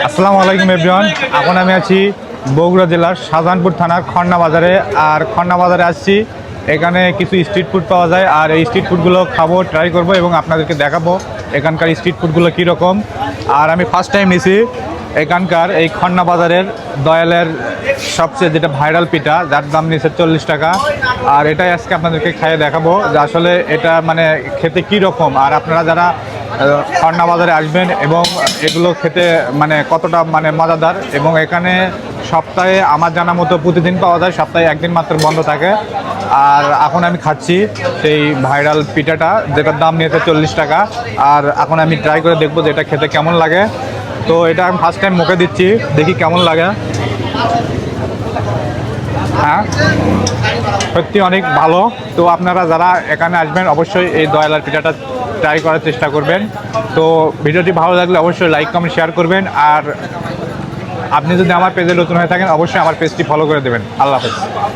আসসালামু আলাইকুম এভরিওয়ান। এখন আমি আছি বগুড়া জেলার শাহজাহানপুর থানার খন্না বাজারে। আর খন্না বাজারে আসছি, এখানে কিছু স্ট্রিট ফুড পাওয়া যায়। আর এই স্ট্রিট ফুডগুলো খাবো, ট্রাই করব এবং আপনাদেরকে দেখাবো এখানকার স্ট্রিট ফুডগুলো কীরকম। আর আমি ফার্স্ট টাইম নিছি এখানকার এই খন্না বাজারের দয়ালের সবচেয়ে যেটা ভাইরাল পিঠা, যার দাম নিচ্ছে 40 টাকা। আর এটাই আজকে আপনাদেরকে খাইয়ে দেখাবো যে আসলে এটা মানে খেতে কী রকম। আর আপনারা যারা খন্না বাজারে আসবেন এবং এগুলো খেতে মানে কতটা মানে মজাদার। এবং এখানে সপ্তাহে আমার জানা মতো প্রতিদিন পাওয়া যায়, সপ্তাহে একদিন মাত্র বন্ধ থাকে। আর এখন আমি খাচ্ছি সেই ভাইরাল পিঠাটা, যেটার দাম নিয়েছে 40 টাকা। আর এখন আমি ট্রাই করে দেখবো যে এটা খেতে কেমন লাগে। তো এটা আমি ফার্স্ট টাইম মুখে দিচ্ছি, দেখি কেমন লাগে। হ্যাঁ, সত্যি অনেক ভালো। তো আপনারা যারা এখানে আসবেন অবশ্যই এই দয়ালার পিঠাটা ট্রাই করার চেষ্টা করবেন। তো ভিডিওটি ভালো লাগলে অবশ্যই লাইক কমেন্ট শেয়ার করবেন। আর আপনি যদি আমার পেজে নতুন হয়ে থাকেন অবশ্যই আমার পেজটি ফলো করে দেবেন। আল্লাহ হাফেজ।